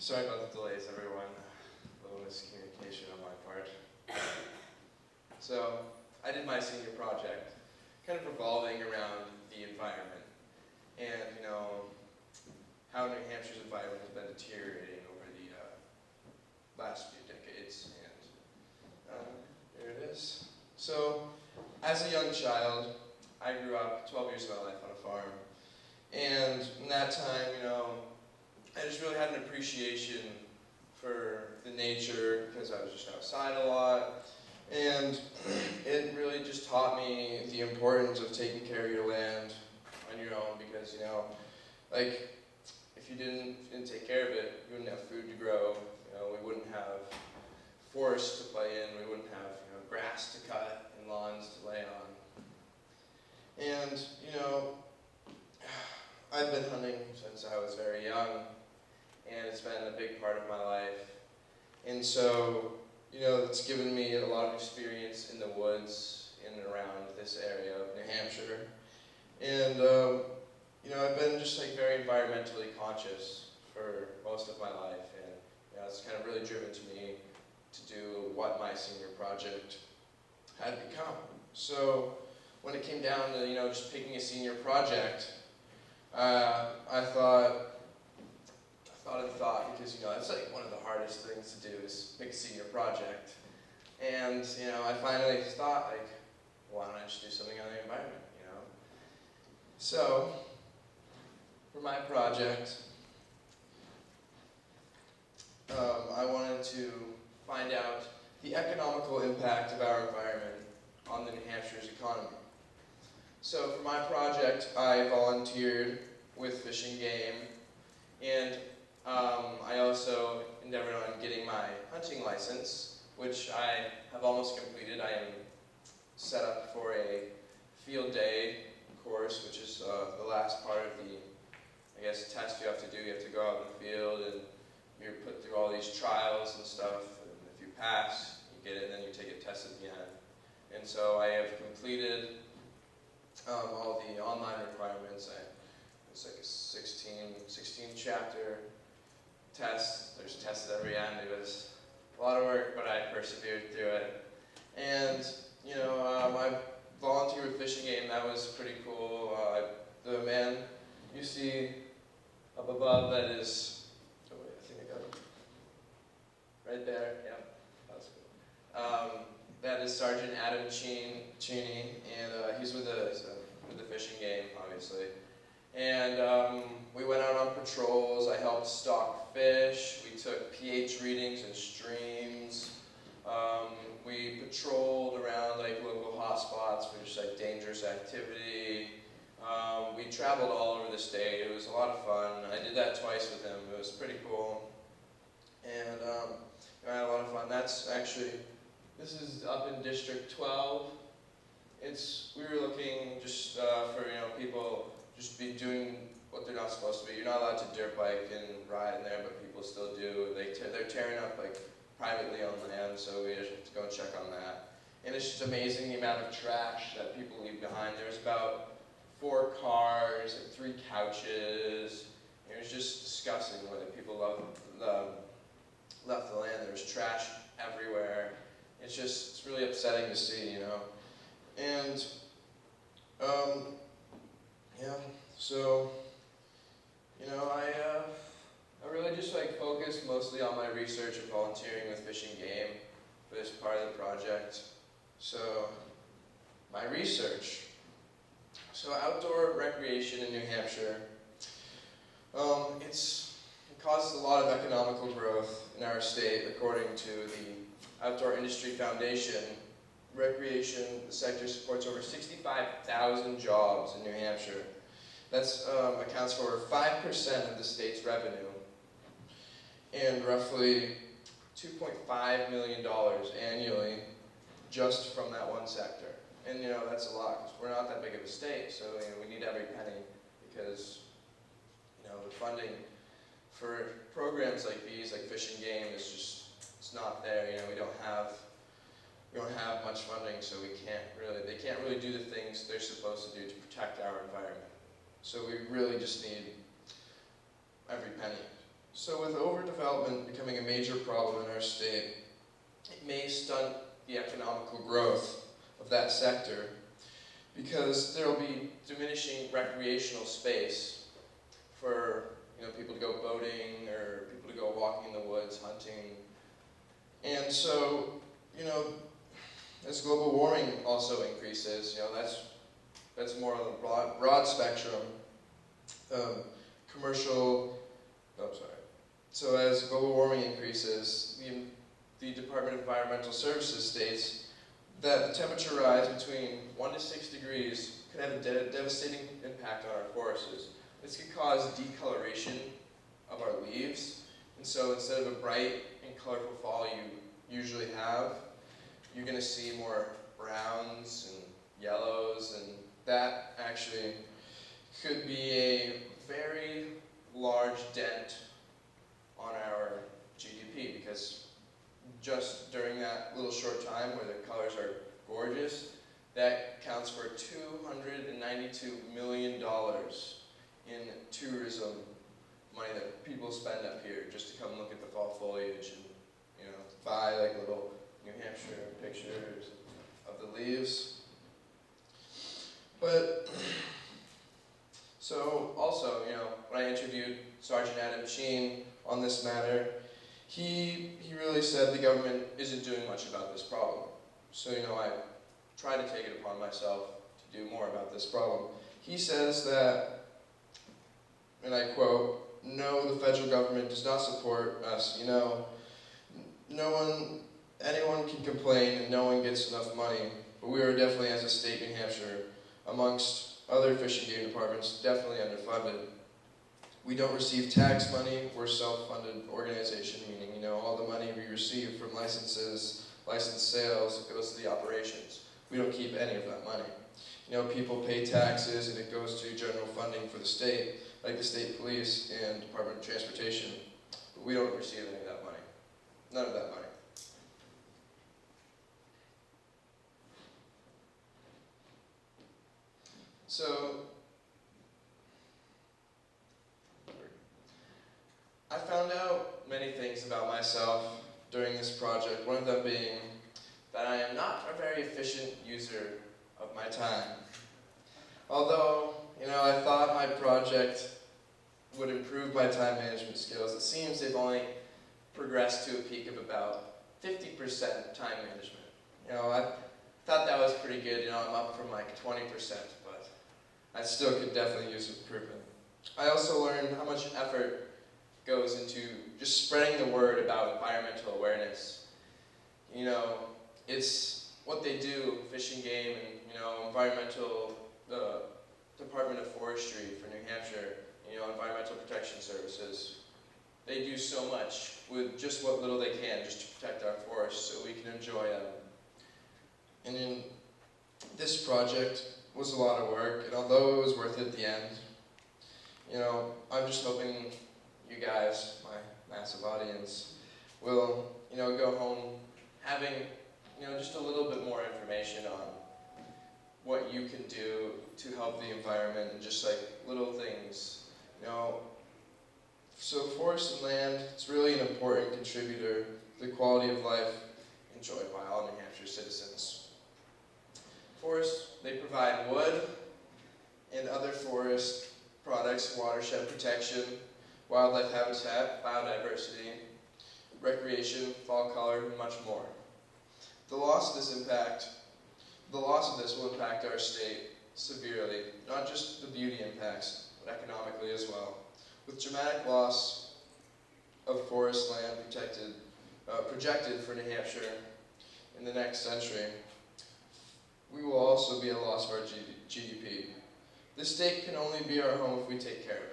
Sorry about the delays, everyone. A little miscommunication on my part. So, I did my senior project, kind of revolving around the environment. And, how New Hampshire's environment has been deteriorating over the last few decades. And there it is. So, as a young child, I grew up 12 years of my life on a farm. And in that time, I just really had an appreciation for the nature because I was just outside a lot. And it really just taught me the importance of taking care of your land on your own because, like, if you didn't take care of it, you wouldn't have food to grow. We wouldn't have forests to play in. We wouldn't have, grass to cut and lawns to lay on. And, I've been hunting since I was very young, and it's been a big part of my life. And so, it's given me a lot of experience in the woods in and around this area of New Hampshire. And, I've been just like very environmentally conscious for most of my life, and it's kind of really driven to me to do what my senior project had become. So when it came down to, just picking a senior project, I thought because, it's like one of the hardest things to do is pick a senior project. And, I finally thought, like, why don't I just do something on the environment, So, for my project, I wanted to find out the economical impact of our environment on the New Hampshire's economy. So for my project, I volunteered with Fish and Game, and I also endeavored on getting my hunting license, which I have almost completed. I am set up for a field day course, which is the last part of the, test you have to do. You have to go out in the field, and you're put through all these trials and stuff, and if you pass, you get it, and then you take a test at the end. And so I have completed all the online requirements. It's like a 16 chapter test. There's tests at every end. It was a lot of work, but I persevered through it. And, I volunteered with Fish and Game. That was pretty cool. The man you see up above, that is, oh wait, I think I got him. Right there, yep, that was cool. That is Sergeant Adam Cheney, and he's with the Fish and Game, obviously. And we went out on patrols. I helped stock fish. We took pH readings in streams. We patrolled around like local hotspots for just like dangerous activity. We traveled all over the state. It was a lot of fun. I did that twice with him. It was pretty cool. And I had a lot of fun. This is up in District 12. We were looking just for, people just be doing what they're not supposed to be. You're not allowed to dirt bike and ride in there, but people still do. They're tearing up like privately on land, so we just have to go and check on that. And it's just amazing the amount of trash that people leave behind. There's about 4 cars, like 3 couches. It was just disgusting the way that people left the land. There was trash everywhere. It's really upsetting to see, And, so, I really just focused mostly on my research and volunteering with Fish and Game for this part of the project. So, my research. So, outdoor recreation in New Hampshire, it causes a lot of economical growth in our state, according to the Outdoor Industry Foundation. Recreation sector supports over 65,000 jobs in New Hampshire. That accounts for over 5% of the state's revenue and roughly $2.5 million annually just from that one sector. And that's a lot because we're not that big of a state, so we need every penny because the funding for programs like these, like Fish and Game, it's not there. We don't have much funding, so they can't really do the things they're supposed to do to protect our environment. So we really just need every penny. So with overdevelopment becoming a major problem in our state, it may stunt the economical growth of that sector because there will be diminishing recreational space for people to go boating or people to go walking in the woods, hunting. And so, as global warming also increases, that's more of a broad spectrum. So as global warming increases, the Department of Environmental Services states that the temperature rise between 1 to 6 degrees could have a devastating impact on our forests. This could cause decoloration of our leaves, and so instead of a bright and colorful fall you usually have, you're going to see more browns and yellows, and that actually could be a very large dent on our GDP, because just during that little short time where the colors are gorgeous, that counts for $292 million in tourism money that people spend up here just to come look at the fall foliage and buy like little New Hampshire pictures of the leaves. But so also, when I interviewed Sergeant Adam Sheen on this matter, he really said the government isn't doing much about this problem. So I try to take it upon myself to do more about this problem. He says that, and I quote, "No, the federal government does not support us. Anyone can complain and no one gets enough money, but we are definitely, as a state, New Hampshire, amongst other fish and game departments, definitely underfunded. We don't receive tax money. We're a self-funded organization, meaning, all the money we receive from licenses, license sales, it goes to the operations. We don't keep any of that money. People pay taxes and it goes to general funding for the state, like the state police and Department of Transportation, but we don't receive any of that money. None of that money. So, I found out many things about myself during this project, one of them being that I am not a very efficient user of my time. Although, I thought my project would improve my time management skills, it seems they've only progressed to a peak of about 50% time management. I thought that was pretty good. I'm up from like 20%, but I still could definitely use improvement. I also learned how much effort goes into just spreading the word about environmental awareness. It's what they do, Fish and Game and, the Department of Forestry for New Hampshire, Environmental Protection Services. They do so much with just what little they can just to protect our forests so we can enjoy them. And this project was a lot of work, and although it was worth it at the end, I'm just hoping you guys, my massive audience, will, go home having, just a little bit more information on what you can do to help the environment and just like little things, So forest and land, it's really an important contributor to the quality of life enjoyed by all New Hampshire citizens. Forests, they provide wood and other forest products, watershed protection, wildlife habitat, biodiversity, recreation, fall color, and much more. The loss of this will impact our state severely, not just the beauty impacts, but economically as well. With dramatic loss of forest land projected for New Hampshire in the next century, we will also be a loss of our GDP. This state can only be our home if we take care of it.